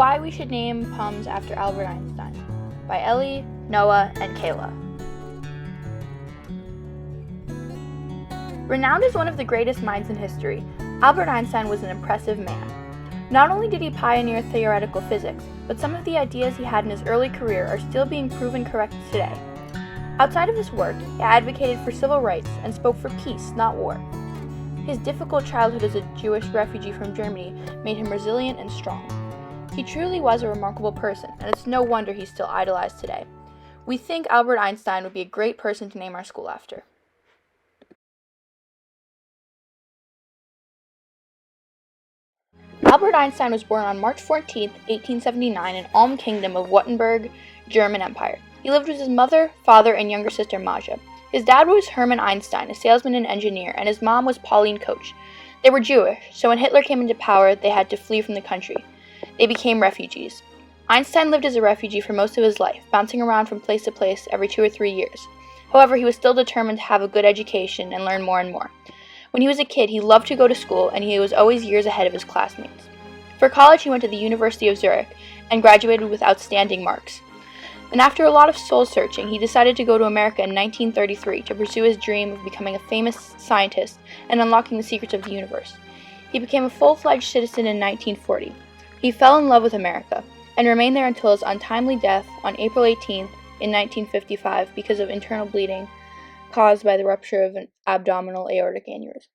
Why We Should Name Poems After Albert Einstein by Ellie, Noah, and Kayla. Renowned as one of the greatest minds in history, Albert Einstein was an impressive man. Not only did he pioneer theoretical physics, but some of the ideas he had in his early career are still being proven correct today. Outside of his work, he advocated for civil rights and spoke for peace, not war. His difficult childhood as a Jewish refugee from Germany made him resilient and strong. He truly was a remarkable person, and it's no wonder he's still idolized today. We think Albert Einstein would be a great person to name our school after. Albert Einstein was born on March 14, 1879 in Ulm Kingdom of Württemberg, German Empire. He lived with his mother, father, and younger sister Maja. His dad was Hermann Einstein, a salesman and engineer, and his mom was Pauline Koch. They were Jewish, so when Hitler came into power, they had to flee from the country. They became refugees. Einstein lived as a refugee for most of his life, bouncing around from place to place every 2 or 3 years. However, he was still determined to have a good education and learn more and more. When he was a kid, he loved to go to school, and he was always years ahead of his classmates. For college, he went to the University of Zurich and graduated with outstanding marks. And after a lot of soul-searching, he decided to go to America in 1933 to pursue his dream of becoming a famous scientist and unlocking the secrets of the universe. He became a full-fledged citizen in 1940. He fell in love with America and remained there until his untimely death on April 18th in 1955 because of internal bleeding caused by the rupture of an abdominal aortic aneurysm.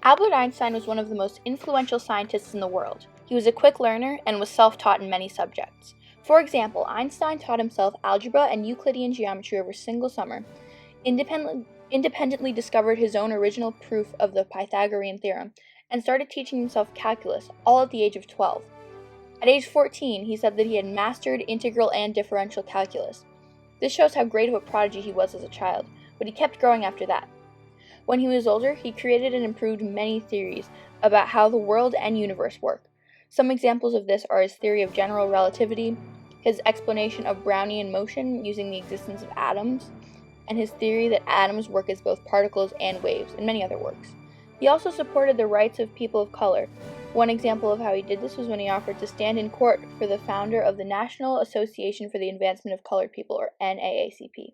Albert Einstein was one of the most influential scientists in the world. He was a quick learner and was self-taught in many subjects. For example, Einstein taught himself algebra and Euclidean geometry over a single summer, independently discovered his own original proof of the Pythagorean theorem, and started teaching himself calculus, all at the age of 12. At age 14, he said that he had mastered integral and differential calculus. This shows how great of a prodigy he was as a child, but he kept growing after that. When he was older, he created and improved many theories about how the world and universe work. Some examples of this are his theory of general relativity, his explanation of Brownian motion using the existence of atoms, and his theory that atoms work as both particles and waves, and many other works. He also supported the rights of people of color. One example of how he did this was when he offered to stand in court for the founder of the National Association for the Advancement of Colored People, or NAACP.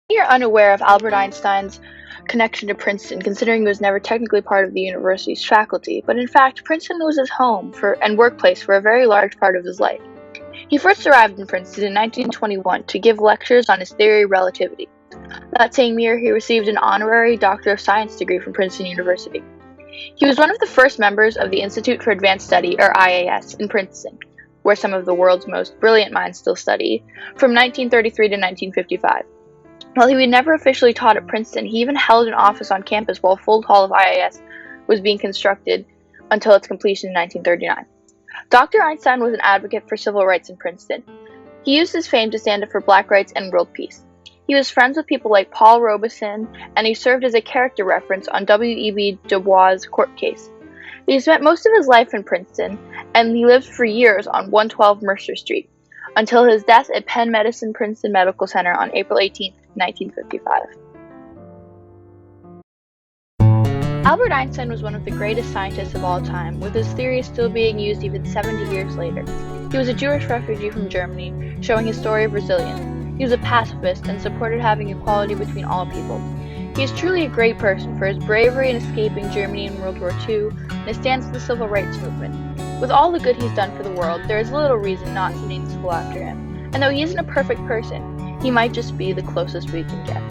You're unaware of Albert Einstein's connection to Princeton, considering he was never technically part of the university's faculty, but in fact, Princeton was his home and workplace for a very large part of his life. He first arrived in Princeton in 1921 to give lectures on his theory of relativity. That same year, he received an honorary Doctor of Science degree from Princeton University. He was one of the first members of the Institute for Advanced Study, or IAS, in Princeton, where some of the world's most brilliant minds still study, from 1933 to 1955. While he had never officially taught at Princeton, he even held an office on campus while a full hall of IAS was being constructed until its completion in 1939. Dr. Einstein was an advocate for civil rights in Princeton. He used his fame to stand up for black rights and world peace. He was friends with people like Paul Robeson, and he served as a character reference on W.E.B. Du Bois' court case. He spent most of his life in Princeton, and he lived for years on 112 Mercer Street, until his death at Penn Medicine Princeton Medical Center on April 18, 1955. Albert Einstein was one of the greatest scientists of all time, with his theories still being used even 70 years later. He was a Jewish refugee from Germany, showing his story of resilience. He was a pacifist and supported having equality between all people. He is truly a great person for his bravery in escaping Germany in World War II and his stance for the civil rights movement. With all the good he's done for the world, there is little reason not to name the school after him. And though he isn't a perfect person, he might just be the closest we can get.